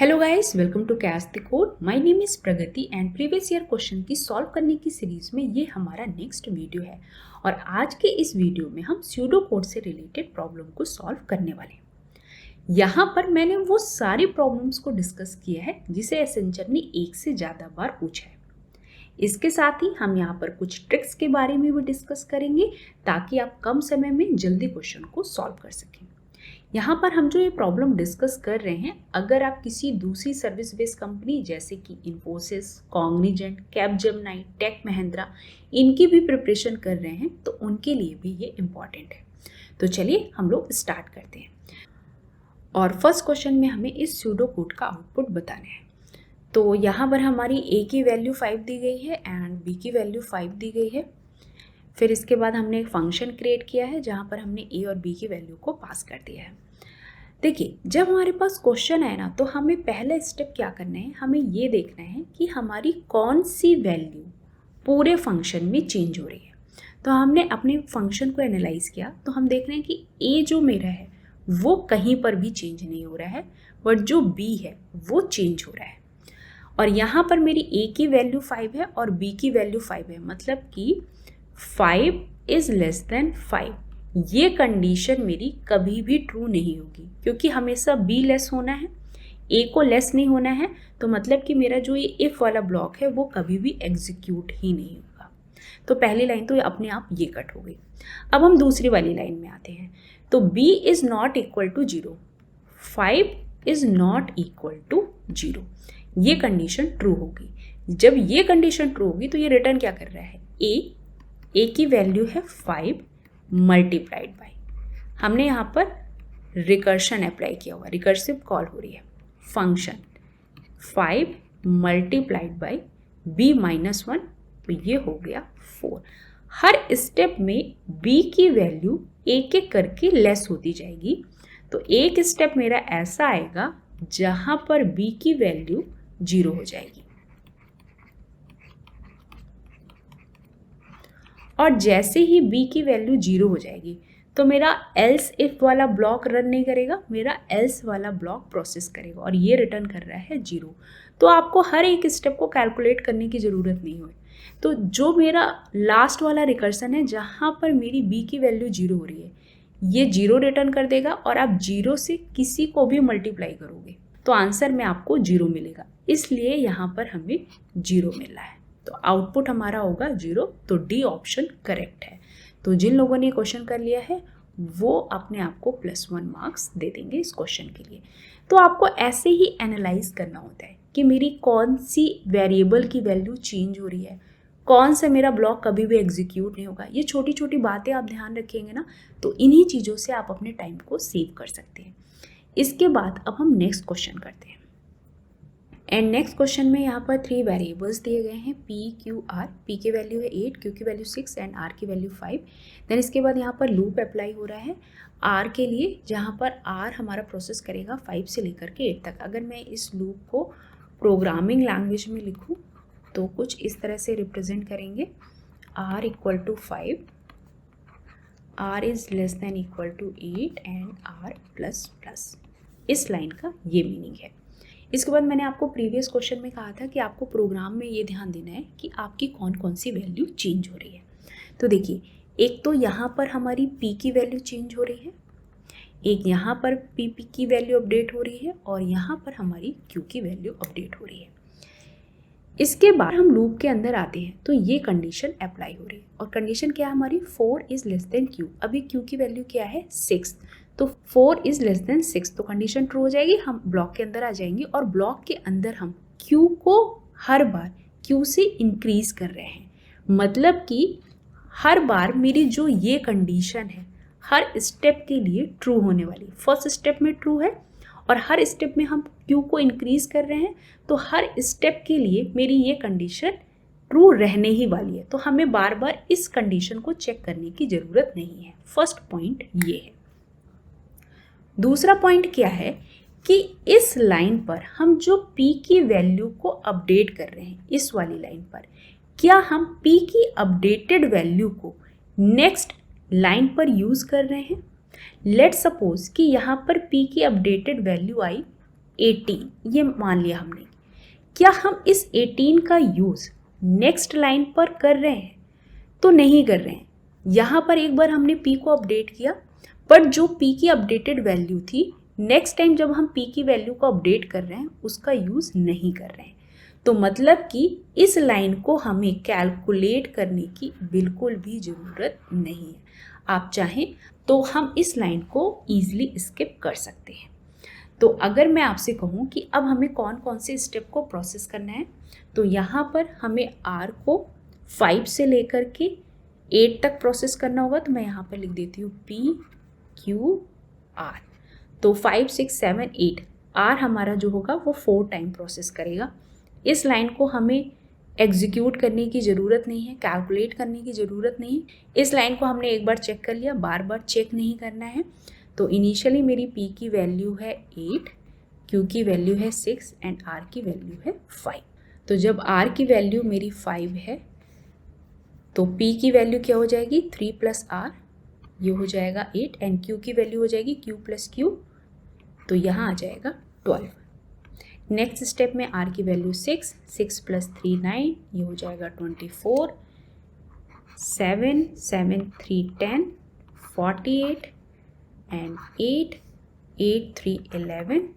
Hello guys, welcome to catch the code. My name is Pragati and previous year question की solve करने की series में ये हमारा नेक्स्ट वीडियो है। और आज के इस वीडियो में हम स्यूडो कोड से रिलेटेड प्रॉब्लम को सॉल्व करने वाले हैं। यहाँ पर मैंने वो सारी प्रॉब्लम्स को डिस्कस किया है जिसे एसेंचर ने एक से ज़्यादा बार पूछा है। इसके साथ ही हम यहाँ पर कुछ ट्रिक्स के बारे में भी डिस्कस करेंगे ताकि आप कम समय में जल्दी क्वेश्चन को सॉल्व कर सकें। यहाँ पर हम जो ये प्रॉब्लम डिस्कस कर रहे हैं, अगर आप किसी दूसरी सर्विस बेस्ड कंपनी जैसे कि Infosys, Cognizant, Capgemini, tech Mahindra इनकी भी प्रिपरेशन कर रहे हैं तो उनके लिए भी ये इम्पॉर्टेंट है। तो चलिए हम लोग स्टार्ट करते हैं। और फर्स्ट क्वेश्चन में हमें इस स्यूडो कोड का आउटपुट बताना है। तो यहाँ पर हमारी ए की वैल्यू 5 दी गई है एंड बी की वैल्यू 5 दी गई है। फिर इसके बाद हमने एक फंक्शन क्रिएट किया है जहाँ पर हमने ए और बी की वैल्यू को पास कर दिया है। देखिए, जब हमारे पास क्वेश्चन है ना, तो हमें पहला स्टेप क्या करना है, हमें ये देखना है कि हमारी कौन सी वैल्यू पूरे फंक्शन में चेंज हो रही है। तो हमने अपने फंक्शन को एनालाइज किया तो हम देख रहे हैं कि ए जो मेरा है वो कहीं पर भी चेंज नहीं हो रहा है, बट जो बी है वो चेंज हो रहा है। और यहाँ पर मेरी ए की वैल्यू 5 है और बी की वैल्यू 5 है, मतलब कि 5 इज लेस देन 5। ये कंडीशन मेरी कभी भी ट्रू नहीं होगी क्योंकि हमेशा बी लेस होना है, ए को लेस नहीं होना है। तो मतलब कि मेरा जो ये इफ वाला ब्लॉक है वो कभी भी एग्जीक्यूट ही नहीं होगा। तो पहली लाइन तो अपने आप ये कट हो गई। अब हम दूसरी वाली लाइन में आते हैं। तो b is not equal to 0, 5 is not equal to 0, ये कंडीशन ट्रू होगी। जब ये कंडीशन ट्रू होगी तो ये रिटर्न क्या कर रहा है, ए की वैल्यू है 5 मल्टीप्लाइड बाई, हमने यहाँ पर रिकर्शन अप्लाई किया हुआ, रिकर्सिव कॉल हो रही है, function 5 multiplied by b minus 1, तो ये हो गया 4। हर स्टेप में b की वैल्यू एक एक करके लेस होती जाएगी। तो एक स्टेप मेरा ऐसा आएगा जहाँ पर b की वैल्यू 0 हो जाएगी। और जैसे ही b की वैल्यू 0 हो जाएगी तो मेरा एल्स इफ वाला ब्लॉक रन नहीं करेगा, मेरा एल्स वाला ब्लॉक प्रोसेस करेगा और ये रिटर्न कर रहा है 0। तो आपको हर एक स्टेप को कैलकुलेट करने की ज़रूरत नहीं हुई। तो जो मेरा लास्ट वाला रिकर्सन है जहाँ पर मेरी b की वैल्यू 0 हो रही है, ये 0 रिटर्न कर देगा और आप 0 से किसी को भी मल्टीप्लाई करोगे तो आंसर में आपको 0 मिलेगा, इसलिए यहाँ पर हमें 0 मिल रहा है। तो आउटपुट हमारा होगा 0। तो डी ऑप्शन करेक्ट है। तो जिन लोगों ने क्वेश्चन कर लिया है वो अपने आप को +1 मार्क्स दे देंगे इस क्वेश्चन के लिए। तो आपको ऐसे ही एनालाइज करना होता है कि मेरी कौन सी वेरिएबल की वैल्यू चेंज हो रही है, कौन सा मेरा ब्लॉक कभी भी एग्जीक्यूट नहीं होगा। ये छोटी छोटी बातें आप ध्यान रखेंगे ना, तो इन्हीं चीज़ों से आप अपने टाइम को सेव कर सकते हैं। इसके बाद अब हम नेक्स्ट क्वेश्चन करते हैं। एंड नेक्स्ट क्वेश्चन में यहाँ पर 3 वेरिएबल्स दिए गए हैं, P, Q, R। P की वैल्यू है 8, Q की वैल्यू 6 एंड R की वैल्यू 5। देन इसके बाद यहाँ पर लूप अप्लाई हो रहा है R के लिए, जहाँ पर R हमारा प्रोसेस करेगा 5 से लेकर के 8 तक। अगर मैं इस लूप को प्रोग्रामिंग लैंग्वेज में लिखूँ तो कुछ इस तरह से रिप्रेजेंट करेंगे, R equal to 5, R is less than equal to 8 and R plus plus. इस लाइन का ये मीनिंग है। इसके बाद मैंने आपको प्रीवियस क्वेश्चन में कहा था कि आपको प्रोग्राम में ये ध्यान देना है कि आपकी कौन कौन सी वैल्यू चेंज हो रही है। तो देखिए, एक तो यहाँ पर हमारी p की वैल्यू चेंज हो रही है, एक यहाँ पर p की वैल्यू अपडेट हो रही है और यहाँ पर हमारी q की वैल्यू अपडेट हो रही है। इसके बाद हम लूप के अंदर आते हैं तो ये कंडीशन अप्लाई हो रही है और कंडीशन क्या है हमारी, 4 इज लेस देन q। अभी q की वैल्यू क्या है, 6, तो 4 इज लेस देन 6, तो कंडीशन ट्रू हो जाएगी। हम ब्लॉक के अंदर आ जाएंगे और ब्लॉक के अंदर हम q को हर बार q से इंक्रीज कर रहे हैं, मतलब कि हर बार मेरी जो ये कंडीशन है हर स्टेप के लिए ट्रू होने वाली। फर्स्ट स्टेप में ट्रू है और हर स्टेप में हम q को इंक्रीज कर रहे हैं, तो हर स्टेप के लिए मेरी ये कंडीशन ट्रू रहने ही वाली है। तो हमें बार बार इस कंडीशन को चेक करने की ज़रूरत नहीं है। फर्स्ट पॉइंट ये है। दूसरा पॉइंट क्या है कि इस लाइन पर हम जो p की वैल्यू को अपडेट कर रहे हैं, इस वाली लाइन पर, क्या हम p की अपडेटेड वैल्यू को नेक्स्ट लाइन पर यूज़ कर रहे हैं। लेट्स सपोज कि यहाँ पर p की अपडेटेड वैल्यू आई 18 ये मान लिया हमने। क्या हम इस 18 का यूज़ नेक्स्ट लाइन पर कर रहे हैं? तो नहीं कर रहे हैं। यहाँ पर एक बार हमने p को अपडेट किया, बट जो p की अपडेटेड वैल्यू थी नेक्स्ट टाइम जब हम p की वैल्यू को अपडेट कर रहे हैं उसका यूज़ नहीं कर रहे हैं। तो मतलब कि इस लाइन को हमें कैलकुलेट करने की बिल्कुल भी ज़रूरत नहीं है। आप चाहें तो हम इस लाइन को ईजिली स्किप कर सकते हैं। तो अगर मैं आपसे कहूँ कि अब हमें कौन कौन से स्टेप को प्रोसेस करना है, तो यहाँ पर हमें r को 5 से लेकर के 8 तक प्रोसेस करना होगा। तो मैं यहाँ पर लिख देती हूँ P Q R। तो 5 6 7 8 R हमारा जो होगा वो 4 टाइम प्रोसेस करेगा। इस लाइन को हमें एग्जीक्यूट करने की ज़रूरत नहीं है, कैलकुलेट करने की ज़रूरत नहीं है। इस लाइन को हमने एक बार चेक कर लिया, बार बार चेक नहीं करना है। तो इनिशियली मेरी P की वैल्यू है 8, Q की वैल्यू है 6 एंड R की वैल्यू है 5। तो जब R की वैल्यू मेरी 5 है तो P की वैल्यू क्या हो जाएगी 3 + R, ये हो जाएगा 8 एंड Q की वैल्यू हो जाएगी Q + Q, तो यहाँ आ जाएगा 12। नेक्स्ट स्टेप में R की वैल्यू 6 + 3 9, ये हो जाएगा 24, 7 7 3 10 48 एंड 8 8 3 11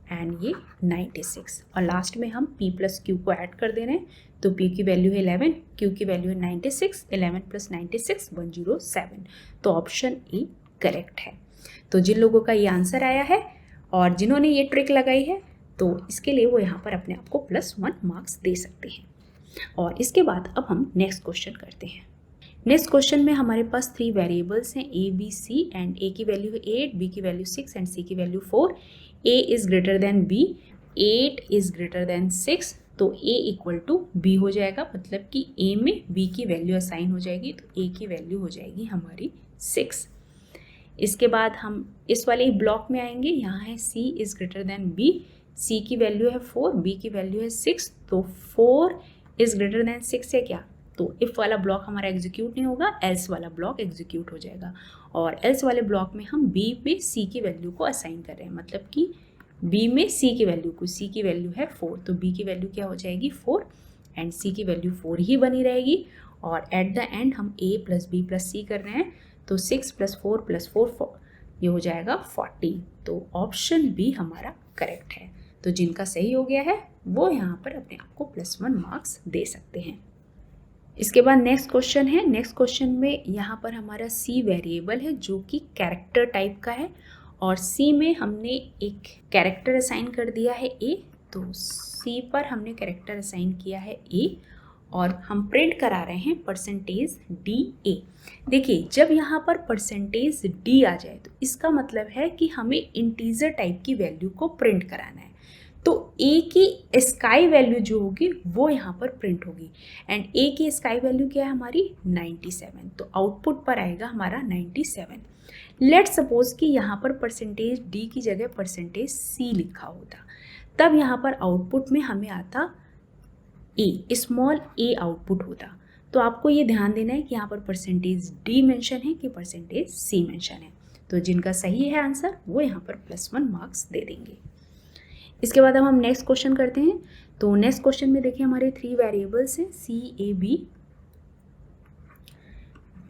एंड ये 96। और लास्ट में हम P + Q को ऐड कर दे रहे हैं। तो P की वैल्यू है 11, Q की वैल्यू है 96, 11 + 96 107। तो ऑप्शन ए करेक्ट है। तो जिन लोगों का ये आंसर आया है और जिन्होंने ये ट्रिक लगाई है तो इसके लिए वो यहाँ पर अपने आप को +1 मार्क्स दे सकते हैं। और इसके बाद अब हम नेक्स्ट क्वेश्चन करते हैं। नेक्स्ट क्वेश्चन में हमारे पास 3 वेरिएबल्स हैं A, B, C and A की वैल्यू है 8, B की वैल्यू 6 एंड C की value 4। A is greater than B, 8 is greater than 6, तो A = B हो जाएगा। मतलब कि A में B की वैल्यू असाइन हो जाएगी, तो A की वैल्यू हो जाएगी हमारी 6। इसके बाद हम इस वाले ब्लॉक में आएंगे। यहाँ है C is greater than B, C की वैल्यू है 4, B की वैल्यू है 6, तो 4 इज़ ग्रेटर देन 6 है क्या? तो इफ़ वाला ब्लॉक हमारा एग्जीक्यूट नहीं होगा, एल्स वाला ब्लॉक एग्जीक्यूट हो जाएगा। और एल्स वाले ब्लॉक में हम B पे C की वैल्यू को असाइन कर रहे हैं, मतलब कि B में C की वैल्यू को, C की वैल्यू है 4, तो B की वैल्यू क्या हो जाएगी 4 एंड C की वैल्यू 4 ही बनी रहेगी। और एट द एंड हम A + B + C कर रहे हैं, तो 6 + 4 + 4 ये हो जाएगा 40। तो ऑप्शन बी हमारा करेक्ट है। तो जिनका सही हो गया है वो यहाँ पर अपने आप को +1 मार्क्स दे सकते हैं। इसके बाद नेक्स्ट क्वेश्चन है। नेक्स्ट क्वेश्चन में यहाँ पर हमारा C वेरिएबल है जो कि कैरेक्टर टाइप का है और C में हमने एक कैरेक्टर असाइन कर दिया है A, तो C पर हमने कैरेक्टर असाइन किया है A और हम प्रिंट करा रहे हैं %DA। देखिए जब यहाँ पर %D आ जाए तो इसका मतलब है कि हमें इंटीजर टाइप की वैल्यू को प्रिंट कराना है। तो A की स्काई वैल्यू जो होगी वो यहाँ पर प्रिंट होगी एंड A की स्काई वैल्यू क्या है हमारी 97, तो आउटपुट पर आएगा हमारा 97। लेट सपोज कि यहाँ पर %D की जगह %C लिखा होता, तब यहाँ पर आउटपुट में हमें आता A, स्मॉल a आउटपुट होता। तो आपको ये ध्यान देना है कि यहाँ पर %D मेंशन है कि %C मेंशन है। तो जिनका सही है आंसर वो यहाँ पर +1 मार्क्स दे देंगे। इसके बाद अब हम नेक्स्ट क्वेश्चन करते हैं। तो नेक्स्ट क्वेश्चन में देखिए हमारे 3 वेरिएबल्स हैं C, A, B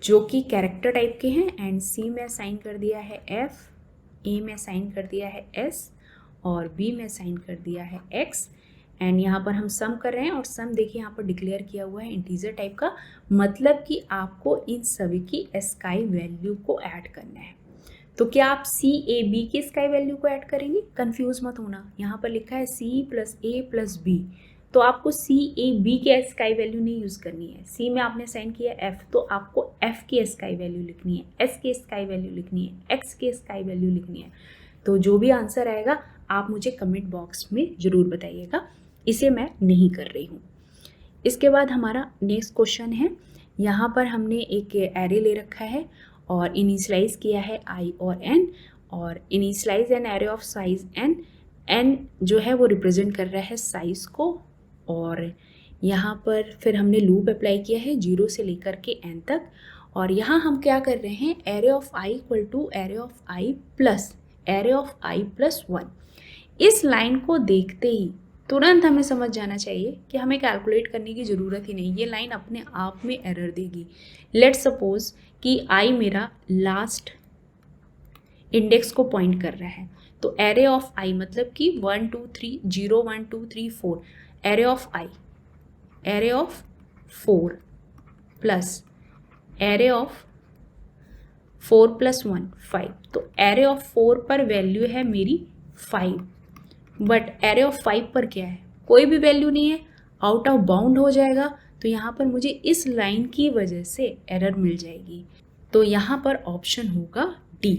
जो कि कैरेक्टर टाइप के हैं एंड C में असाइन कर दिया है F, A में असाइन कर दिया है S और B में असाइन कर दिया है X एंड यहाँ पर हम सम कर रहे हैं और सम देखिए यहाँ पर डिक्लेयर किया हुआ है इंटीजर टाइप का, मतलब कि आपको इन सभी की स्काई वैल्यू को ऐड करना है। तो क्या आप C, A, B की स्काई वैल्यू को ऐड करेंगे? कंफ्यूज मत होना, यहाँ पर लिखा है C + A + B, तो आपको C, A, B की स्काई वैल्यू नहीं यूज़ करनी है। C में आपने असाइन किया F, तो आपको F की स्काई वैल्यू लिखनी है, S की स्काई वैल्यू लिखनी है, X की स्काई वैल्यू लिखनी है। तो जो भी आंसर आएगा आप मुझे कमेंट बॉक्स में ज़रूर बताइएगा, इसे मैं नहीं कर रही हूँ। इसके बाद हमारा नेक्स्ट क्वेश्चन है। यहाँ पर हमने एक एरे ले रखा है और इनिशियलाइज किया है I और N, और initialise an array of size N जो है वो रिप्रेजेंट कर रहा है साइज़ को, और यहाँ पर फिर हमने लूप अप्लाई किया है 0 से लेकर के N तक। और यहाँ हम क्या कर रहे हैं, array of I = array of I + 1। इस लाइन को देखते ही तुरंत हमें समझ जाना चाहिए कि हमें कैलकुलेट करने की ज़रूरत ही नहीं, ये लाइन अपने आप में एरर देगी। लेट्स सपोज कि आई मेरा लास्ट इंडेक्स को पॉइंट कर रहा है, तो एरे ऑफ आई मतलब कि 1 2 3 0 1 2 3 4, array of I, array of 4 plus array of 4 + 1 5, तो एरे ऑफ 4 पर वैल्यू है मेरी 5, बट एरे ऑफ 5 पर क्या है, कोई भी वैल्यू नहीं है, आउट ऑफ बाउंड हो जाएगा। तो यहाँ पर मुझे इस लाइन की वजह से एरर मिल जाएगी। तो यहाँ पर ऑप्शन होगा डी।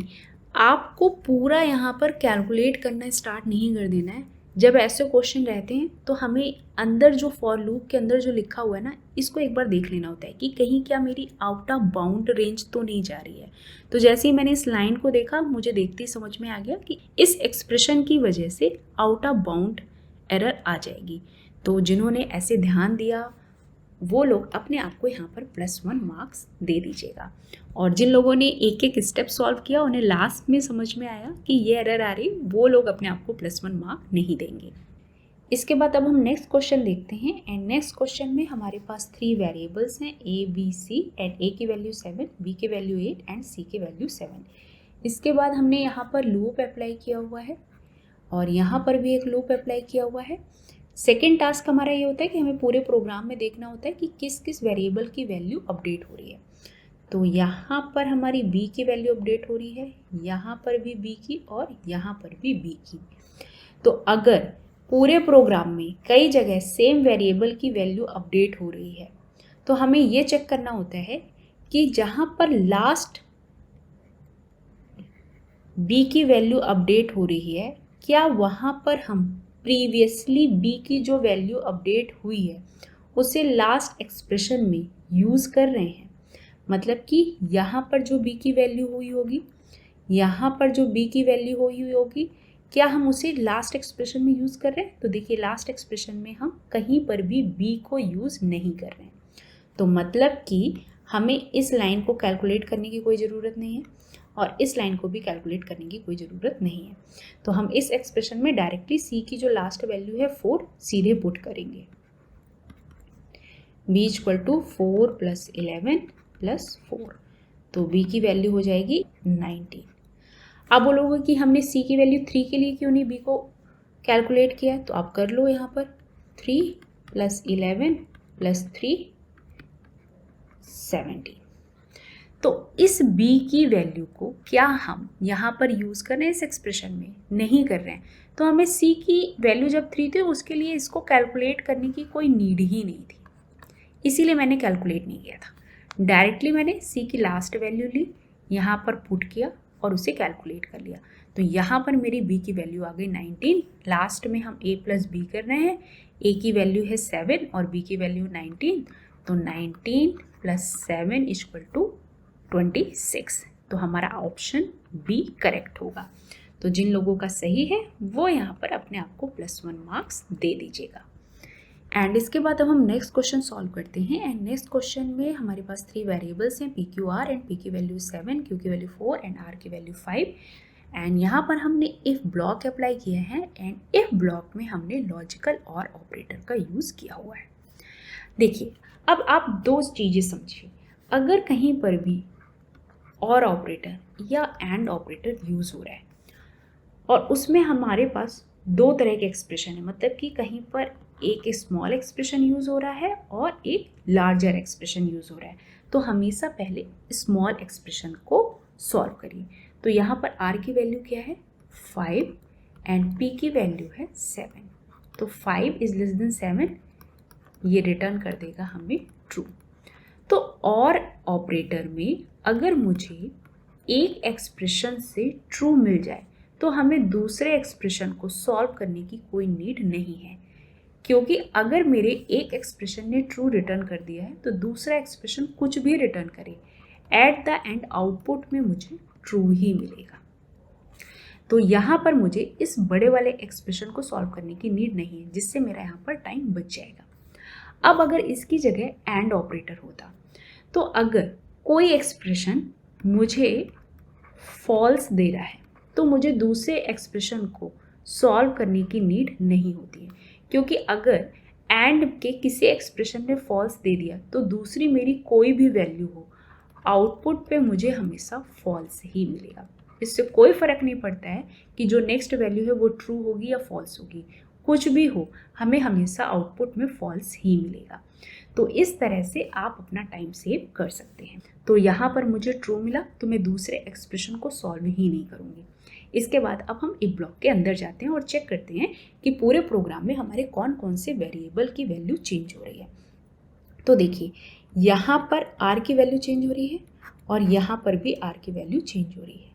आपको पूरा यहाँ पर कैलकुलेट करना स्टार्ट नहीं कर देना है। जब ऐसे क्वेश्चन रहते हैं तो हमें अंदर जो फॉर लूप के अंदर जो लिखा हुआ है ना, इसको एक बार देख लेना होता है कि कहीं क्या मेरी आउट ऑफ बाउंड रेंज तो नहीं जा रही है। तो जैसे ही मैंने इस लाइन को देखा, मुझे देखते ही समझ में आ गया कि इस एक्सप्रेशन की वजह से आउट ऑफ बाउंड एरर आ जाएगी। तो जिन्होंने ऐसे ध्यान दिया वो लोग अपने आप को यहाँ पर +1 मार्क्स दे दीजिएगा। और जिन लोगों ने एक एक स्टेप सॉल्व किया, उन्हें लास्ट में समझ में आया कि ये एरर आ रही, वो लोग अपने आप को +1 मार्क नहीं देंगे। इसके बाद अब हम नेक्स्ट क्वेश्चन देखते हैं। एंड नेक्स्ट क्वेश्चन में हमारे पास 3 वेरिएबल्स हैं, ए बी सी, एंड ए की वैल्यू 7, बी की वैल्यू 8 एंड सी की वैल्यू 7। इसके बाद हमने यहाँ पर लूप अप्लाई किया हुआ है और यहाँ पर भी एक लूप अप्लाई किया हुआ है। सेकेंड टास्क हमारा ये होता है कि हमें पूरे प्रोग्राम में देखना होता है कि किस किस वेरिएबल की वैल्यू अपडेट हो रही है। तो यहाँ पर हमारी b की वैल्यू अपडेट हो रही है, यहाँ पर भी b की और यहाँ पर भी b की। तो अगर पूरे प्रोग्राम में कई जगह सेम वेरिएबल की वैल्यू अपडेट हो रही है तो हमें ये चेक करना होता है कि जहाँ पर लास्ट b की वैल्यू अपडेट हो रही है, क्या वहाँ पर हम प्रीवियसली b की जो वैल्यू अपडेट हुई है उसे लास्ट एक्सप्रेशन में यूज़ कर रहे हैं। मतलब कि यहाँ पर जो b की वैल्यू हुई होगी, यहाँ पर जो b की वैल्यू हुई होगी, क्या हम उसे लास्ट एक्सप्रेशन में यूज़ कर रहे हैं। तो देखिए लास्ट एक्सप्रेशन में हम कहीं पर भी b को यूज़ नहीं कर रहे हैं। तो मतलब कि हमें इस लाइन को कैलकुलेट करने की कोई ज़रूरत नहीं है और इस लाइन को भी कैलकुलेट करने की कोई ज़रूरत नहीं है। तो हम इस एक्सप्रेशन में डायरेक्टली c की जो लास्ट वैल्यू है 4 सीधे पुट करेंगे। b = 4 + 11 + 4, तो b की वैल्यू हो जाएगी 19। आप बोलोगे कि हमने c की वैल्यू 3 के लिए क्यों नहीं b को कैलकुलेट किया, तो आप कर लो यहाँ पर 3 + 11 + 3 17। तो इस b की वैल्यू को क्या हम यहाँ पर यूज़ कर रहे हैं, इस एक्सप्रेशन में नहीं कर रहे हैं। तो हमें c की वैल्यू जब 3 थी उसके लिए इसको कैलकुलेट करने की कोई नीड ही नहीं थी, इसीलिए मैंने कैलकुलेट नहीं किया था। डायरेक्टली मैंने c की लास्ट वैल्यू ली, यहाँ पर पुट किया और उसे कैलकुलेट कर लिया। तो यहाँ पर मेरी b की वैल्यू आ गई 19। लास्ट में हम a + b कर रहे हैं, a की वैल्यू है 7 और b की वैल्यू 19, तो 19 + 7 = 26। तो हमारा ऑप्शन बी करेक्ट होगा। तो जिन लोगों का सही है वो यहाँ पर अपने आप को +1 मार्क्स दे दीजिएगा। एंड इसके बाद अब हम नेक्स्ट क्वेश्चन सॉल्व करते हैं। एंड नेक्स्ट क्वेश्चन में हमारे पास 3 वेरिएबल्स हैं, PQR, एंड P की वैल्यू 7, Q की वैल्यू 4 एंड R की वैल्यू 5। एंड यहाँ पर हमने इफ ब्लॉक अप्लाई किया है एंड इफ ब्लॉक में हमने लॉजिकल और ऑपरेटर का यूज़ किया हुआ है। देखिए अब आप 2 चीज़ें समझिए, अगर कहीं पर भी और ऑपरेटर या एंड ऑपरेटर यूज़ हो रहा है और उसमें हमारे पास 2 तरह के एक्सप्रेशन है, मतलब कि कहीं पर एक स्मॉल एक्सप्रेशन यूज़ हो रहा है और एक लार्जर एक्सप्रेशन यूज़ हो रहा है, तो हमेशा पहले स्मॉल एक्सप्रेशन को सॉल्व करिए। तो यहाँ पर R की वैल्यू क्या है 5 एंड P की वैल्यू है 7, तो 5 > 7 ये रिटर्न कर देगा हमें ट्रू। तो और ऑपरेटर में अगर मुझे एक एक्सप्रेशन से ट्रू मिल जाए तो हमें दूसरे एक्सप्रेशन को सॉल्व करने की कोई नीड नहीं है, क्योंकि अगर मेरे एक एक्सप्रेशन ने ट्रू रिटर्न कर दिया है तो दूसरा एक्सप्रेशन कुछ भी रिटर्न करे, एट द एंड आउटपुट में मुझे ट्रू ही मिलेगा। तो यहाँ पर मुझे इस बड़े वाले एक्सप्रेशन को सॉल्व करने की नीड नहीं है, जिससे मेरा यहाँ पर टाइम बच जाएगा। अब अगर इसकी जगह एंड ऑपरेटर होता तो अगर कोई एक्सप्रेशन मुझे फॉल्स दे रहा है तो मुझे दूसरे एक्सप्रेशन को सॉल्व करने की नीड नहीं होती है, क्योंकि अगर एंड के किसी एक्सप्रेशन में फॉल्स दे दिया तो दूसरी मेरी कोई भी वैल्यू हो, आउटपुट पे मुझे हमेशा फॉल्स ही मिलेगा। इससे कोई फ़र्क नहीं पड़ता है कि जो नेक्स्ट वैल्यू है वो ट्रू होगी या फॉल्स होगी, कुछ भी हो हमें हमेशा आउटपुट में फॉल्स ही मिलेगा। तो इस तरह से आप अपना टाइम सेव कर सकते हैं। तो यहाँ पर मुझे ट्रू मिला तो मैं दूसरे एक्सप्रेशन को सॉल्व ही नहीं करूँगी। इसके बाद अब हम इफ ब्लॉक के अंदर जाते हैं और चेक करते हैं कि पूरे प्रोग्राम में हमारे कौन कौन से वेरिएबल की वैल्यू चेंज हो रही है। तो देखिए यहाँ पर r की वैल्यू चेंज हो रही है और यहाँ पर भी r की वैल्यू चेंज हो रही है।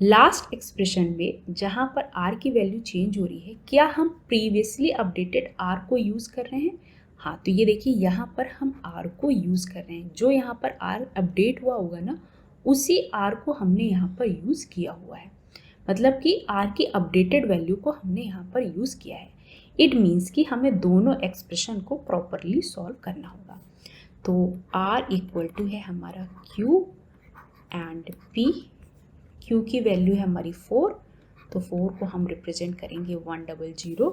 लास्ट एक्सप्रेशन में जहाँ पर r की वैल्यू चेंज हो रही है, क्या हम प्रीवियसली अपडेटेड r को यूज़ कर रहे हैं? हाँ, तो ये देखिए यहाँ पर हम r को यूज़ कर रहे हैं। जो यहाँ पर r अपडेट हुआ होगा ना, उसी r को हमने यहाँ पर यूज़ किया हुआ है। मतलब कि r की अपडेटेड वैल्यू को हमने यहाँ पर यूज़ किया है। इट मीन्स कि हमें दोनों एक्सप्रेशन को प्रॉपरली सॉल्व करना होगा। तो r इक्वल टू है हमारा q एंड p। q की वैल्यू है हमारी 4, तो 4 को हम रिप्रेजेंट करेंगे 100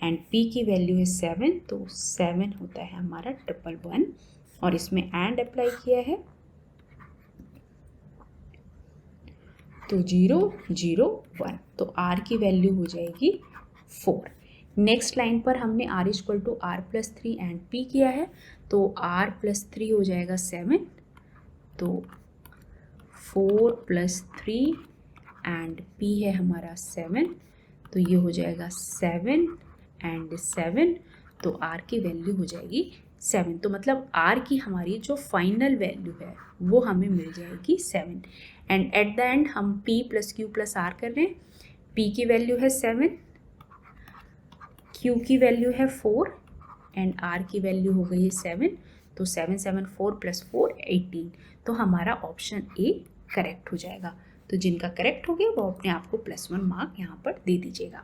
एंड p की वैल्यू है 7, तो 7 होता है हमारा 111 और इसमें एंड अप्लाई किया है तो 0 0 1, तो r की वैल्यू हो जाएगी 4। नेक्स्ट लाइन पर हमने r equal to r plus 3 and p किया है, तो r प्लस 3 हो जाएगा 7, तो 4 प्लस 3 एंड p है हमारा 7, तो ये हो जाएगा 7 एंड 7, तो r की वैल्यू हो जाएगी 7। तो मतलब r की हमारी जो फाइनल वैल्यू है वो हमें मिल जाएगी 7 एंड एट द एंड हम p plus q plus r कर रहे हैं। p की वैल्यू है 7, q की वैल्यू है 4 एंड r की वैल्यू हो गई है 7, तो 7 7 4 प्लस 4 18, तो हमारा ऑप्शन ए करेक्ट हो जाएगा। तो जिनका करेक्ट हो गया वो अपने आप को +1 मार्क यहाँ पर दे दीजिएगा।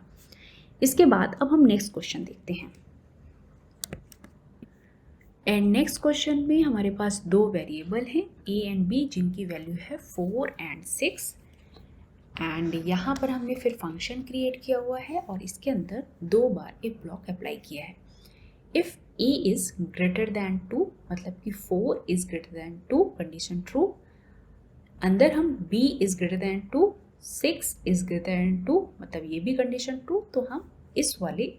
इसके बाद अब हम नेक्स्ट क्वेश्चन देखते हैं। एंड नेक्स्ट क्वेश्चन में हमारे पास दो वेरिएबल हैं a एंड b, जिनकी वैल्यू है 4 एंड 6 एंड यहाँ पर हमने फिर फंक्शन क्रिएट किया हुआ है और इसके अंदर 2 बार इफ ब्लॉक अप्लाई किया है। If a is greater than 2, मतलब कि 4 is greater than 2, condition true. अंदर हम b is greater than 2, 6 is greater than 2, मतलब ये भी कंडीशन ट्रू, तो हम इस वाले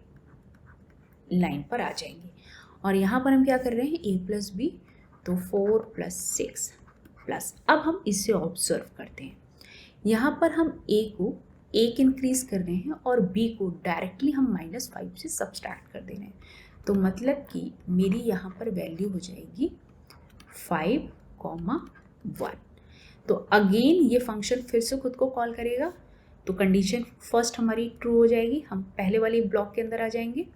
लाइन पर आ जाएंगे। और यहाँ पर हम क्या कर रहे हैं, a प्लस बी, तो 4 प्लस 6 प्लस, अब हम इसे ऑब्जर्व करते हैं। यहाँ पर हम a को 1 इंक्रीज कर रहे हैं और b को डायरेक्टली हम -5 से सब्सट्रैक्ट कर दे रहे हैं। तो मतलब कि मेरी यहाँ पर वैल्यू हो जाएगी 5, 1। तो अगेन ये फंक्शन फिर से खुद को कॉल करेगा, तो कंडीशन फर्स्ट हमारी ट्रू हो जाएगी, हम पहले वाली ब्लॉक के अंदर आ जाएंगे।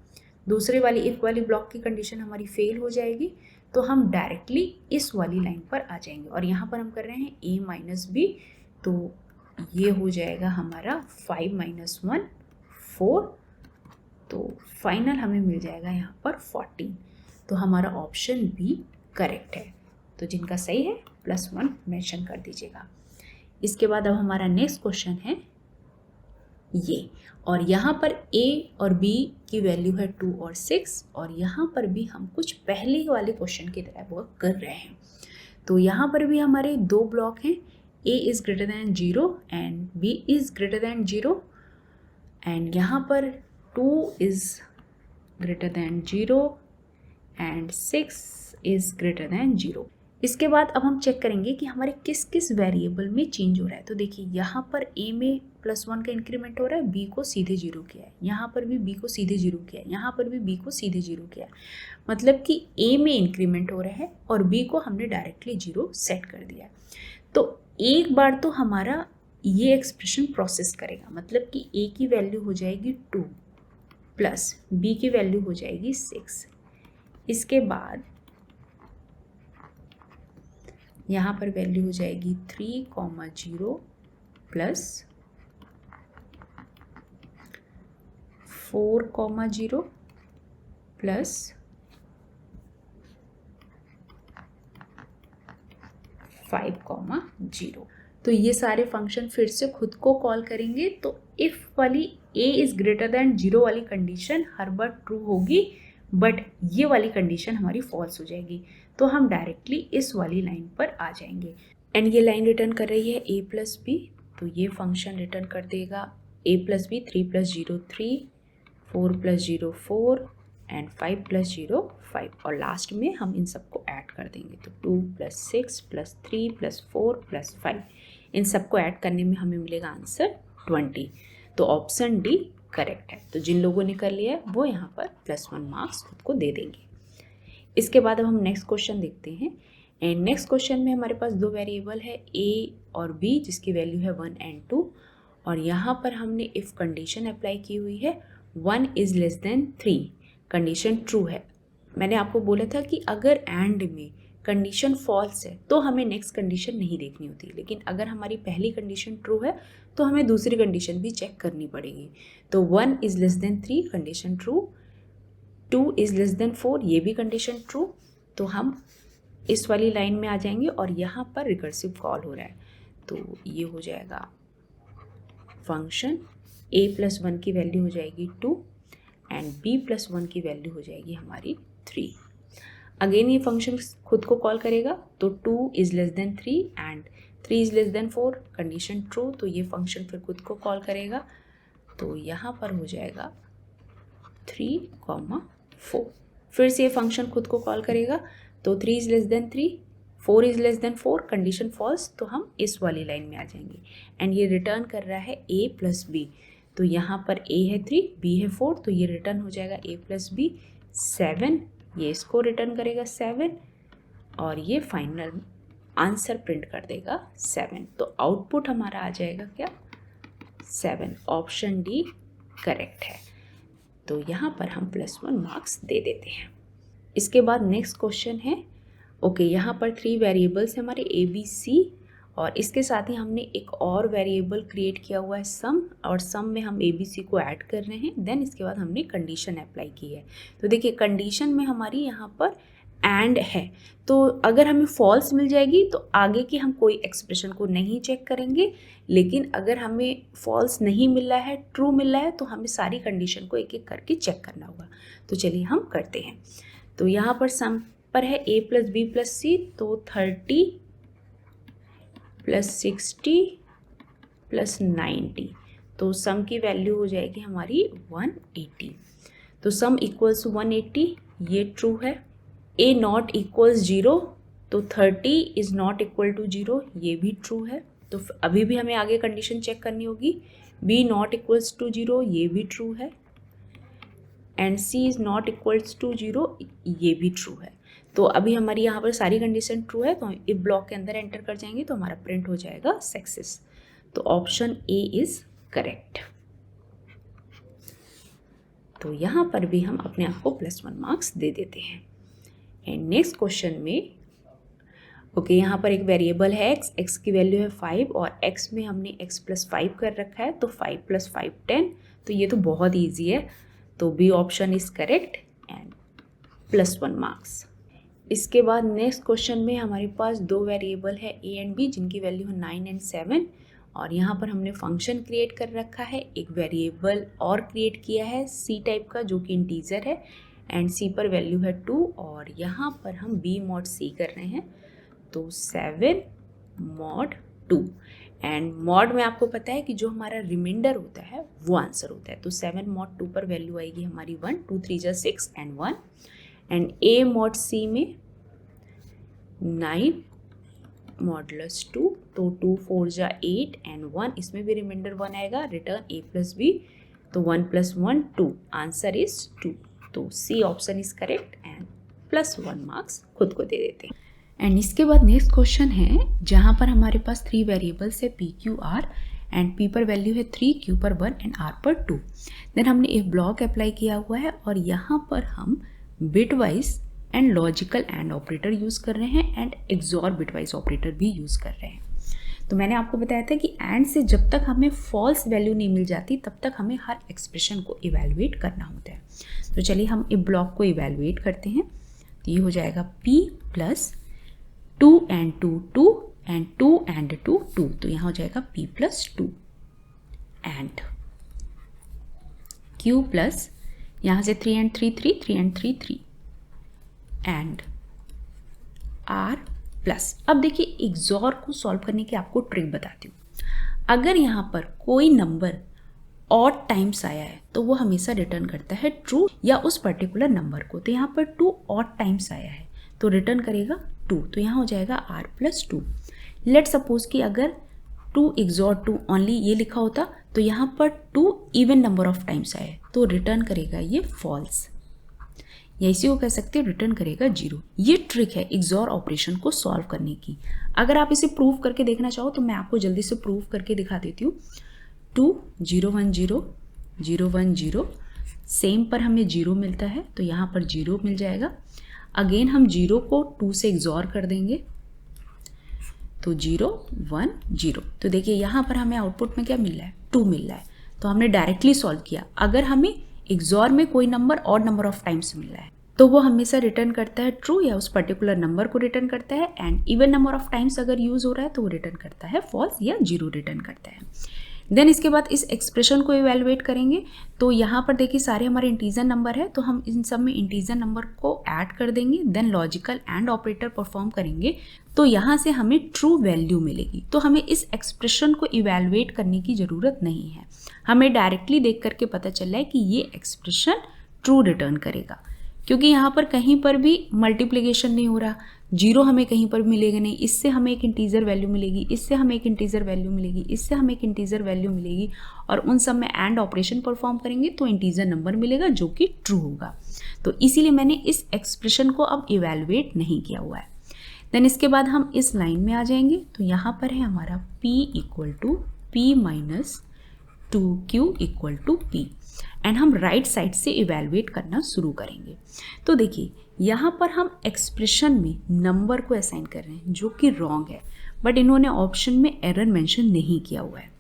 दूसरे वाली इफ वाली ब्लॉक की कंडीशन हमारी फेल हो जाएगी, तो हम डायरेक्टली इस वाली लाइन पर आ जाएंगे। और यहाँ पर हम कर रहे हैं a माइनस बी, तो ये हो जाएगा हमारा 5 - 1 4, तो फाइनल हमें मिल जाएगा यहाँ पर 14। तो हमारा ऑप्शन बी करेक्ट है। तो जिनका सही है +1 मेंशन कर दीजिएगा। इसके बाद अब हमारा नेक्स्ट क्वेश्चन है ये, और यहाँ पर a और b की वैल्यू है 2 और 6, और यहाँ पर भी हम कुछ पहले वाले क्वेश्चन की तरह वर्क कर रहे हैं। तो यहाँ पर भी हमारे दो ब्लॉक हैं, a is greater than 0 and b is greater than 0, and यहाँ पर 2 is greater than 0 and 6 is greater than 0। इसके बाद अब हम चेक करेंगे कि हमारे किस किस वेरिएबल में चेंज हो रहा है। तो देखिए यहाँ पर a में +1 का इंक्रीमेंट हो रहा है, b को सीधे 0 किया है, यहाँ पर भी b को सीधे 0 किया है, यहाँ पर भी b को सीधे 0 किया है, मतलब कि a में इंक्रीमेंट हो रहा है और b को हमने डायरेक्टली 0 सेट कर दिया है। तो एक बार तो हमारा ये एक्सप्रेशन प्रोसेस करेगा, मतलब कि a की वैल्यू हो जाएगी 2 प्लस b की वैल्यू हो जाएगी 6। इसके बाद यहाँ पर वैल्यू हो जाएगी 3, 0 प्लस 4, 0 प्लस 5, 0। तो ये सारे फंक्शन फिर से खुद को कॉल करेंगे, तो इफ़ वाली a इज़ ग्रेटर दैन 0 वाली कंडीशन हर बार ट्रू होगी, बट ये वाली कंडीशन हमारी फॉल्स हो जाएगी। तो हम डायरेक्टली इस वाली लाइन पर आ जाएंगे। एंड ये लाइन रिटर्न कर रही है a प्लस बी, तो ये फंक्शन रिटर्न कर देगा a plus B, 3 plus 0 3, 4 plus 0 4 and 5 plus 0 5, और लास्ट में हम इन सबको ऐड कर देंगे। तो 2 प्लस 6 प्लस 3 प्लस 4 प्लस 5, इन सबको ऐड करने में हमें मिलेगा आंसर 20। तो ऑप्शन डी करेक्ट है। तो जिन लोगों ने कर लिया है वो यहाँ पर +1 मार्क्स खुद को दे देंगे। इसके बाद अब हम नेक्स्ट क्वेश्चन देखते हैं। एंड नेक्स्ट क्वेश्चन में हमारे पास दो वेरिएबल है a और b, जिसकी वैल्यू है 1 एंड 2, और यहाँ पर हमने इफ़ कंडीशन अप्लाई की हुई है 1 is less than 3, condition true है। मैंने आपको बोला था कि अगर एंड में कंडीशन फॉल्स है तो हमें नेक्स्ट कंडीशन नहीं देखनी होती, लेकिन अगर हमारी पहली कंडीशन ट्रू है तो हमें दूसरी कंडीशन भी चेक करनी पड़ेगी। तो 1 is less than 3 condition true, 2 is less than 4 ये भी कंडीशन ट्रू। तो हम इस वाली लाइन में आ जाएंगे और यहाँ पर रिकर्सिव कॉल हो रहा है, तो ये हो जाएगा फंक्शन a प्लस 1 की वैल्यू हो जाएगी 2 एंड b प्लस 1 की वैल्यू हो जाएगी हमारी 3। अगेन ये फंक्शन खुद को कॉल करेगा, तो 2 is less than 3 and 3 is less than 4 condition true, तो ये फंक्शन फिर खुद को कॉल करेगा। तो यहाँ पर हो जाएगा 3, 4, फिर से ये फंक्शन खुद को कॉल करेगा, तो 3 is less than 3, 4 is less than 4 condition false, तो हम इस वाली लाइन में आ जाएंगे। एंड ये रिटर्न कर रहा है a प्लस बी, तो यहाँ पर a है 3, b है 4, तो ये रिटर्न हो जाएगा a प्लस बी 7, ये इसको रिटर्न करेगा 7 और ये फाइनल आंसर प्रिंट कर देगा 7। तो आउटपुट हमारा आ जाएगा क्या 7, ऑप्शन डी करेक्ट है। तो यहाँ पर हम +1 मार्क्स दे देते हैं। इसके बाद नेक्स्ट क्वेश्चन है, ओके यहाँ पर 3 वेरिएबल्स हैं हमारे a b c, और इसके साथ ही हमने एक और वेरिएबल क्रिएट किया हुआ है सम, और सम में हम a b c को ऐड कर रहे हैं। देन इसके बाद हमने कंडीशन अप्लाई की है। तो देखिए कंडीशन में हमारी यहाँ पर एंड है, तो अगर हमें फॉल्स मिल जाएगी तो आगे की हम कोई एक्सप्रेशन को नहीं चेक करेंगे, लेकिन अगर हमें फॉल्स नहीं मिल रहा है, ट्रू मिल रहा है, तो हमें सारी कंडीशन को एक एक करके चेक करना होगा। तो चलिए हम करते हैं। तो यहाँ पर सम पर है a प्लस बी प्लस सी, तो 30 प्लस 60 प्लस 90, तो सम की वैल्यू हो जाएगी हमारी 180। तो सम इक्वल्स 180, ये ट्रू है। a नॉट इक्वल्स 0, तो 30 इज़ नॉट इक्वल टू 0, ये भी ट्रू है। तो अभी भी हमें आगे कंडीशन चेक करनी होगी। b नॉट इक्वल्स टू 0, ये भी ट्रू है। And c is not equals to 0, ये भी ट्रू है। तो अभी हमारी यहाँ पर सारी कंडीशन ट्रू है, तो हम इफ ब्लॉक के अंदर एंटर कर जाएंगे तो हमारा प्रिंट हो जाएगा सक्सेस। तो ऑप्शन ए इज़ करेक्ट। तो यहाँ पर भी हम अपने आप को +1 मार्क्स दे देते हैं। एंड नेक्स्ट क्वेश्चन में ओके यहाँ पर एक वेरिएबल है x की वैल्यू है 5 और x में हमने x प्लस 5 कर रखा है, तो 5 + 5 10, तो ये तो बहुत ईजी है। तो B option is correct and +1 marks. इसके बाद नेक्स्ट क्वेश्चन में हमारे पास दो वेरिएबल है a एंड b, जिनकी वैल्यू है 9 एंड 7, और यहाँ पर हमने फंक्शन क्रिएट कर रखा है। एक वेरिएबल और क्रिएट किया है c टाइप का, जो कि इंटीजर है, एंड c पर वैल्यू है 2, और यहाँ पर हम b mod c कर रहे हैं, तो 7 mod 2, एंड मॉड में आपको पता है कि जो हमारा रिमाइंडर होता है वो आंसर होता है। तो 7 mod 2 पर वैल्यू आएगी हमारी 1, 2 3 जा 6 and 1, and a mod c में 9 मॉडुलस 2, तो 2 4 जा 8 एंड 1, इसमें भी रिमाइंडर 1 आएगा, रिटर्न a प्लस b, तो 1 + 1 2, आंसर इज 2। तो C option is correct and +1 marks खुद को दे देते हैं। एंड इसके बाद नेक्स्ट क्वेश्चन है, जहाँ पर हमारे पास 3 वेरिएबल्स है p q r, and p पर वैल्यू है 3, q पर 1 एंड r पर 2। देन हमने एक ब्लॉक अप्लाई किया हुआ है, और यहाँ पर हम bit wise and logical and operator use कर रहे हैं, एंड एक्सॉर बिटवाइज ऑपरेटर भी यूज़ कर रहे हैं। तो मैंने आपको बताया था कि एंड से जब तक हमें फॉल्स वैल्यू नहीं मिल जाती तब तक हमें हर एक्सप्रेशन को इवैल्यूएट करना होता है। तो चलिए हम इस ब्लॉक को इवैल्यूएट करते हैं। तो ये हो जाएगा p + 2 and 2 2 एंड 2 and 2 2, तो यहाँ हो जाएगा p + 2 एंड Q प्लस यहाँ से 3 and 3 3 3 and 3 3 and R plus. अब देखिए एक्सॉर को सॉल्व करने की आपको ट्रिक बताती हूँ। अगर यहाँ पर कोई नंबर ऑड टाइम्स आया है तो वो हमेशा रिटर्न करता है ट्रू या उस पर्टिकुलर नंबर को। तो यहाँ पर 2 ऑड टाइम्स आया है तो रिटर्न करेगा 2, तो यहाँ हो जाएगा R प्लस 2। लेट सपोज कि अगर 2 एक्सॉर 2 ओनली ये लिखा होता तो यहाँ पर 2 इवन नंबर ऑफ टाइम्स आए तो रिटर्न करेगा ये फॉल्स, या इसी को कह सकते हैं रिटर्न करेगा 0। ये ट्रिक है एक्सॉर ऑपरेशन को सॉल्व करने की। अगर आप इसे प्रूव करके देखना चाहो तो मैं आपको जल्दी से प्रूव करके दिखा देती हूँ। 2 0 1 0 0 1 0 सेम पर हमें 0 मिलता है तो यहाँ पर 0 मिल जाएगा। अगेन हम 0 को 2 से एक्सॉर कर देंगे तो 0 1 0। तो देखिए यहाँ पर हमें आउटपुट में क्या मिल रहा है, 2 मिल रहा है। तो हमने डायरेक्टली सॉल्व किया। अगर हमें एक्सॉर में कोई number odd number of times मिल रहा है तो वो हमेशा रिटर्न करता है ट्रू या उस पर्टिकुलर नंबर को रिटर्न करता है, and even number of times अगर यूज हो रहा है तो वो रिटर्न करता है फॉल्स या 0 रिटर्न करता है। देन इसके बाद इस एक्सप्रेशन को इवेलुएट करेंगे। तो यहाँ पर देखिए सारे हमारे इंटीजर नंबर है तो हम इन सब में इंटीजर नंबर को ऐड कर देंगे, then logical and operator perform करेंगे तो यहाँ से हमें ट्रू वैल्यू मिलेगी। तो हमें इस एक्सप्रेशन को इवेलुएट करने की ज़रूरत नहीं है, हमें डायरेक्टली देख करके पता चल रहा है कि ये एक्सप्रेशन ट्रू रिटर्न करेगा, क्योंकि यहाँ पर कहीं पर भी मल्टीप्लिकेशन नहीं हो रहा। 0 हमें कहीं पर मिलेगा नहीं, इससे हमें एक इंटीजर वैल्यू मिलेगी, इससे हमें एक इंटीजर वैल्यू मिलेगी, इससे हमें एक इंटीजर वैल्यू मिलेगी, और उन सब में एंड ऑपरेशन परफॉर्म करेंगे तो इंटीजर नंबर मिलेगा जो कि ट्रू होगा। तो इसीलिए मैंने इस एक्सप्रेशन को अब इवेलुएट नहीं किया हुआ है। देन इसके बाद हम इस लाइन में आ जाएंगे। तो यहाँ पर है हमारा P equal to P minus 2Q equal to P, and हम राइट साइड से इवेलुएट करना शुरू करेंगे। तो देखिए यहाँ पर हम एक्सप्रेशन में नंबर को असाइन कर रहे हैं जो कि रॉन्ग है, बट इन्होंने ऑप्शन में एरर मेंशन नहीं किया हुआ है।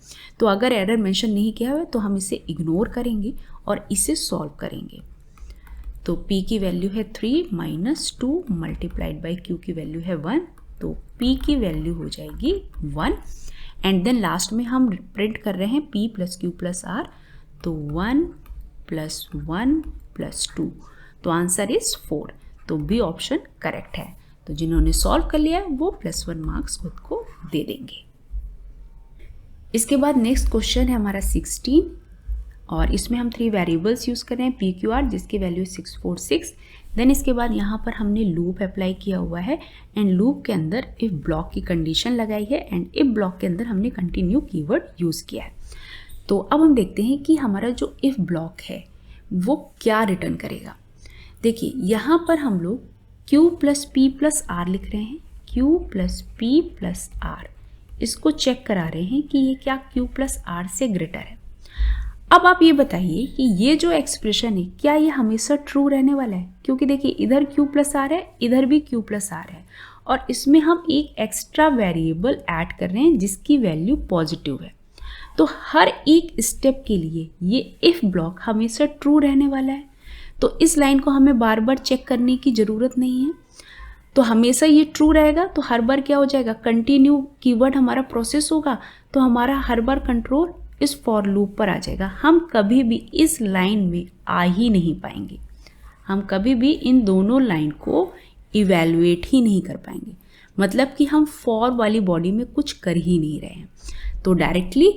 तो अगर एरर मेंशन नहीं किया हुआ है तो हम इसे इग्नोर करेंगे और इसे सॉल्व करेंगे। तो P की वैल्यू है 3 माइनस 2 मल्टीप्लाइड बाई Q की वैल्यू है 1, तो P की वैल्यू हो जाएगी 1, एंड देन लास्ट में हम प्रिंट कर रहे हैं P plus Q plus R, तो 1 प्लस 1 प्लस 2, तो आंसर इज 4। तो बी ऑप्शन करेक्ट है। तो जिन्होंने सॉल्व कर लिया है वो +1 मार्क्स खुद को दे देंगे। इसके बाद नेक्स्ट क्वेश्चन है हमारा 16, और इसमें हम 3 वेरिएबल्स यूज़ कर रहे हैं PQR जिसकी वैल्यू 646। देन इसके बाद यहाँ पर हमने लूप अप्लाई किया हुआ है, एंड लूप के अंदर इफ ब्लॉक की कंडीशन लगाई है, एंड इफ ब्लॉक के अंदर हमने कंटिन्यू कीवर्ड यूज़ किया है। तो अब हम देखते हैं कि हमारा जो इफ ब्लॉक है वो क्या रिटर्न करेगा। देखिए यहाँ पर हम लोग Q plus P plus R लिख रहे हैं, Q plus P plus R, इसको चेक करा रहे हैं कि ये क्या Q प्लस R से ग्रेटर है। अब आप ये बताइए कि ये जो एक्सप्रेशन है क्या ये हमेशा ट्रू रहने वाला है, क्योंकि देखिए इधर Q प्लस R है, इधर भी Q प्लस R है, और इसमें हम एक एक्स्ट्रा वेरिएबल ऐड कर रहे हैं जिसकी वैल्यू पॉजिटिव है। तो हर एक स्टेप के लिए ये इफ ब्लॉक हमेशा ट्रू रहने वाला है, तो इस लाइन को हमें बार बार चेक करने की ज़रूरत नहीं है। तो हमेशा ये ट्रू रहेगा, तो हर बार क्या हो जाएगा, कंटिन्यू कीवर्ड हमारा प्रोसेस होगा, तो हमारा हर बार कंट्रोल इस फॉर लूप पर आ जाएगा। हम कभी भी इस लाइन में आ ही नहीं पाएंगे, हम कभी भी इन दोनों लाइन को इवेलुएट ही नहीं कर पाएंगे, मतलब कि हम फॉर वाली बॉडी में कुछ कर ही नहीं रहे हैं। तो डायरेक्टली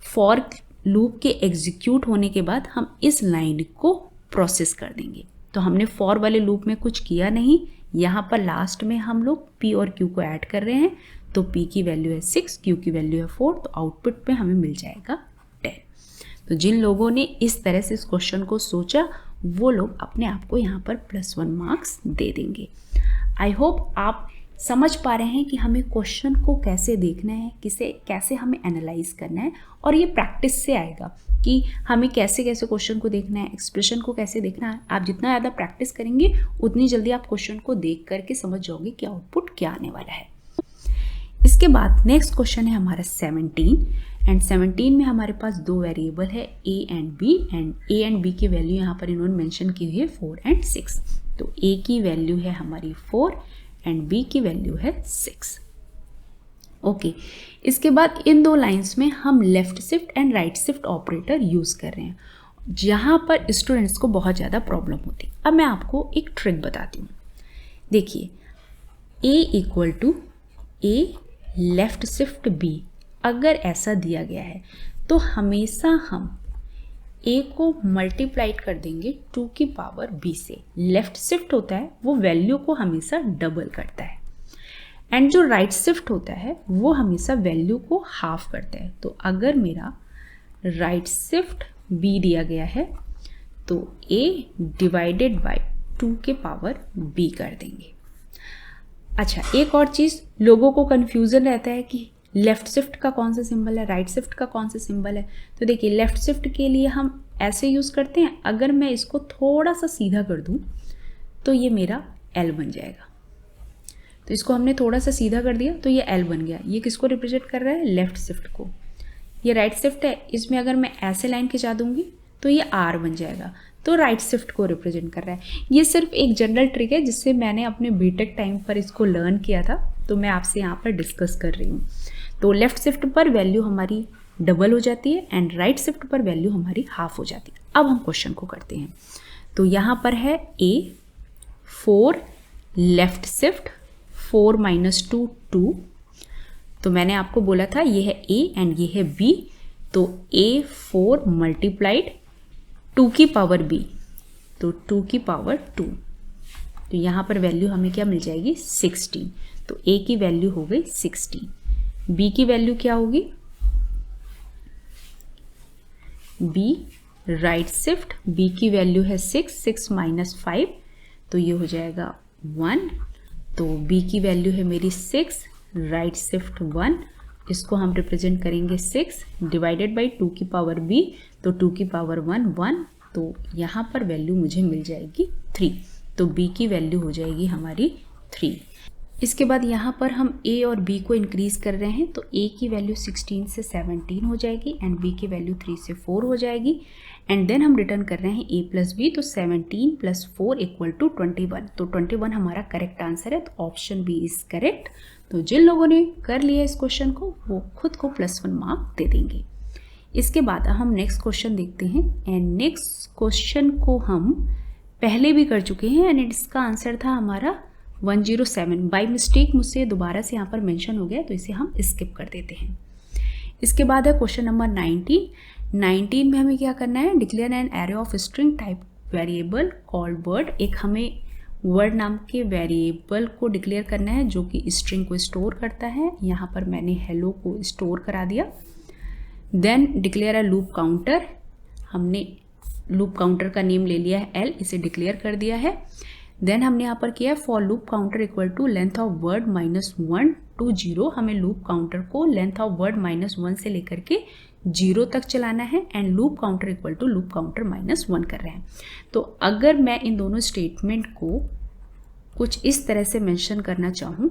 फॉर लूप के एग्जीक्यूट होने के बाद हम इस लाइन को प्रोसेस कर देंगे। तो हमने फॉर वाले लूप में कुछ किया नहीं, यहाँ पर लास्ट में हम लोग P और Q को ऐड कर रहे हैं। तो P की वैल्यू है 6, Q की वैल्यू है 4, तो आउटपुट पे हमें मिल जाएगा 10। तो जिन लोगों ने इस तरह से इस क्वेश्चन को सोचा वो लोग अपने आप को यहाँ पर +1 मार्क्स दे देंगे। आई होप आप समझ पा रहे हैं कि हमें क्वेश्चन को कैसे देखना है, कैसे हमें एनालाइज करना है, और ये प्रैक्टिस से आएगा कि हमें कैसे कैसे क्वेश्चन को देखना है, एक्सप्रेशन को कैसे देखना है। आप जितना ज़्यादा प्रैक्टिस करेंगे उतनी जल्दी आप क्वेश्चन को देख करके समझ जाओगे कि आउटपुट क्या आने वाला है। इसके बाद नेक्स्ट क्वेश्चन है हमारा 17, एंड 17 में हमारे पास 2 वेरिएबल है A and B, and A and B की वैल्यू यहाँ पर इन्होंने मेंशन की हुई है 4 एंड 6। तो A की वैल्यू है हमारी 4 एंड B की वैल्यू है 6। ओके, इसके बाद इन 2 लाइंस में हम left shift and right shift operator use कर रहे हैं। जहाँ पर स्टूडेंट्स को बहुत ज़्यादा प्रॉब्लम होती। अब मैं आपको एक ट्रिक बताती हूँ। देखिए, A equal to A left shift B अगर ऐसा दिया गया है तो हमेशा हम A को मल्टीप्लाइड कर देंगे 2 की पावर B से। लेफ्ट शिफ्ट होता है वो वैल्यू को हमेशा डबल करता है, एंड जो राइट शिफ्ट होता है वो हमेशा वैल्यू को हाफ करता है। तो अगर मेरा राइट शिफ्ट B दिया गया है तो A डिवाइडेड बाय 2 के पावर B कर देंगे। अच्छा, एक और चीज़, लोगों को कन्फ्यूज़न रहता है कि लेफ़्ट शिफ्ट का कौन सा सिंबल है, राइट शिफ्ट का कौन सा सिंबल है। तो देखिए, लेफ़्ट शिफ्ट के लिए हम ऐसे यूज़ करते हैं, अगर मैं इसको थोड़ा सा सीधा कर दूं तो ये मेरा L बन जाएगा। तो इसको हमने थोड़ा सा सीधा कर दिया तो ये L बन गया। ये किसको रिप्रेजेंट कर रहा है? लेफ़्ट शिफ्ट को। ये राइट शिफ्ट है, इसमें अगर मैं ऐसे लाइन खिंचा दूंगी तो ये R बन जाएगा, तो राइट शिफ्ट को रिप्रेजेंट कर रहा है। ये सिर्फ एक जनरल ट्रिक है जिससे मैंने अपने बीटेक टाइम पर इसको लर्न किया था, तो मैं आपसे यहाँ पर डिस्कस कर रही हूँ। तो लेफ्ट शिफ्ट पर वैल्यू हमारी डबल हो जाती है एंड राइट शिफ्ट पर वैल्यू हमारी हाफ हो जाती है। अब हम क्वेश्चन को करते हैं। तो यहाँ पर है A 4 लेफ्ट शिफ्ट 4 - 2 2। तो मैंने आपको बोला था ये है A एंड ये है B, तो A 4 मल्टीप्लाइड 2 की पावर B, तो 2 की पावर 2। तो यहाँ पर वैल्यू हमें क्या मिल जाएगी? 16। तो A की वैल्यू हो गई 16। B की वैल्यू क्या होगी? B राइट शिफ्ट, B की वैल्यू है 6, 6 - 5, तो ये हो जाएगा 1। तो B की वैल्यू है मेरी 6, राइट शिफ्ट 1, इसको हम रिप्रेजेंट करेंगे 6 डिवाइडेड बाई 2 की पावर B, तो 2 की पावर 1 1, तो यहाँ पर वैल्यू मुझे मिल जाएगी 3। तो B की वैल्यू हो जाएगी हमारी 3। इसके बाद यहाँ पर हम A और B को इंक्रीज कर रहे हैं, तो A की वैल्यू 16 से 17 हो जाएगी एंड B की वैल्यू 3 से 4 हो जाएगी, एंड देन हम रिटर्न कर रहे हैं A प्लस B, तो 17 + 4 = 21। तो 21 हमारा करेक्ट आंसर है, तो ऑप्शन B इज करेक्ट। तो जिन लोगों ने कर लिया इस क्वेश्चन को वो खुद को +1 मार्क दे देंगे। इसके बाद हम नेक्स्ट क्वेश्चन देखते हैं, एंड नेक्स्ट क्वेश्चन को हम पहले भी कर चुके हैं एंड इसका आंसर था हमारा 107। बाय मिस्टेक मुझसे दोबारा से यहाँ पर मेंशन हो गया, तो इसे हम स्किप कर देते हैं। इसके बाद है क्वेश्चन नंबर 19 में हमें क्या करना है? Declare N array of string type variable called word. एक हमें वर्ड नाम के वेरिएबल को डिक्लेयर करना है जो कि स्ट्रिंग को स्टोर करता है। यहाँ पर मैंने हेलो को स्टोर करा दिया। Then declare a loop counter, हमने लूप काउंटर का नेम ले लिया है L, इसे डिक्लेयर कर दिया है। देन हमने यहाँ पर किया है for loop counter equal to length of word -1 to 0। हमें लूप काउंटर को लेंथ ऑफ वर्ड -1 से लेकर के 0 तक चलाना है, and loop counter equal to loop counter -1 कर रहे हैं। तो अगर मैं इन दोनों स्टेटमेंट को कुछ इस तरह से मेंशन करना चाहूँ,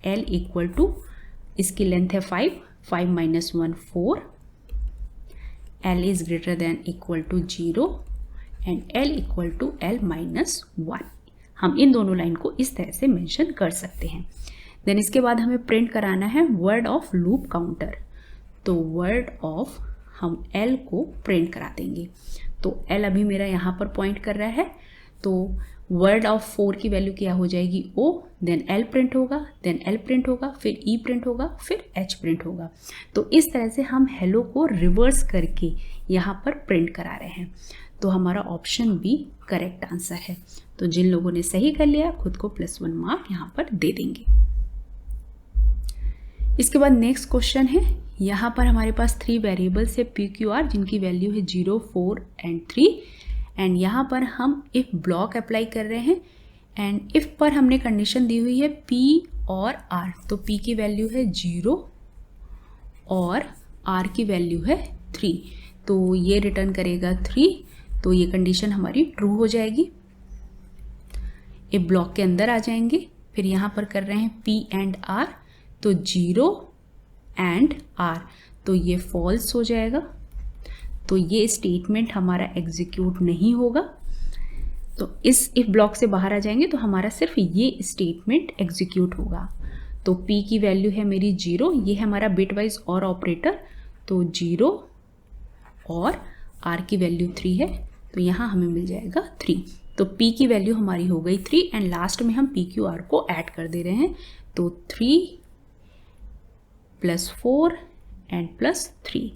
L इक्वल टू, इसकी लेंथ है 5, 5 - 1 4, L is greater than equal to 0 and L equal to L -1। हम इन दोनों लाइन को इस तरह से मेंशन कर सकते हैं। देन इसके बाद हमें प्रिंट कराना है वर्ड ऑफ लूप काउंटर, तो वर्ड ऑफ हम L को प्रिंट करा देंगे। तो L अभी मेरा यहाँ पर पॉइंट कर रहा है, तो वर्ड ऑफ 4 की वैल्यू क्या हो जाएगी? O, देन L प्रिंट होगा, देन L प्रिंट होगा, फिर E प्रिंट होगा, फिर H प्रिंट होगा। तो इस तरह से हम हेलो को रिवर्स करके यहाँ पर प्रिंट करा रहे हैं। तो हमारा ऑप्शन B करेक्ट आंसर है। तो जिन लोगों ने सही कर लिया खुद को +1 मार्क यहाँ पर दे देंगे। इसके बाद नेक्स्ट क्वेश्चन है, यहाँ पर हमारे पास 3 वेरिएबल्स है PQR जिनकी वैल्यू है 0 4 एंड 3, एंड यहाँ पर हम इफ ब्लॉक अप्लाई कर रहे हैं, एंड इफ पर हमने कंडीशन दी हुई है P और R। तो P की वैल्यू है 0 और R की वैल्यू है 3, तो ये रिटर्न करेगा 3, तो ये कंडीशन हमारी ट्रू हो जाएगी। इफ ब्लॉक के अंदर आ जाएंगे, फिर यहाँ पर कर रहे हैं P एंड R, तो 0 एंड R, तो ये फॉल्स हो जाएगा, तो ये स्टेटमेंट हमारा एग्जीक्यूट नहीं होगा। तो इस इफ ब्लॉक से बाहर आ जाएंगे तो हमारा सिर्फ ये स्टेटमेंट एग्जीक्यूट होगा। तो P की वैल्यू है मेरी 0, ये है हमारा बिट वाइज और ऑपरेटर, तो 0 और R की वैल्यू 3 है, तो यहाँ हमें मिल जाएगा 3। तो P की वैल्यू हमारी हो गई 3 एंड लास्ट में हम PQR को ऐड कर दे रहे हैं, तो 3 + 4 एंड +3,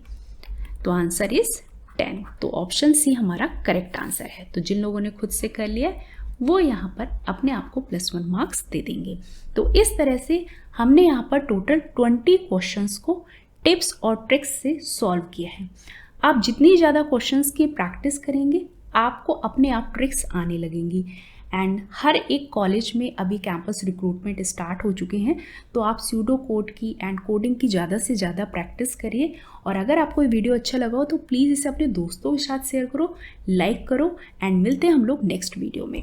तो आंसर इज 10। तो ऑप्शन सी हमारा करेक्ट आंसर है। तो जिन लोगों ने खुद से कर लिया वो यहाँ पर अपने आप को +1 मार्क्स दे देंगे। तो इस तरह से हमने यहाँ पर टोटल 20 क्वेश्चंस को टिप्स और ट्रिक्स से सॉल्व किया है। आप जितनी ज़्यादा क्वेश्चंस की प्रैक्टिस करेंगे आपको अपने आप ट्रिक्स आने लगेंगी। एंड हर एक कॉलेज में अभी कैंपस रिक्रूटमेंट स्टार्ट हो चुके हैं, तो आप स्यूडो कोड की एंड कोडिंग की ज़्यादा से ज़्यादा प्रैक्टिस करिए। और अगर आपको ये वीडियो अच्छा लगा हो तो प्लीज़ इसे अपने दोस्तों के साथ शेयर करो, लाइक करो एंड मिलते हैं हम लोग नेक्स्ट वीडियो में।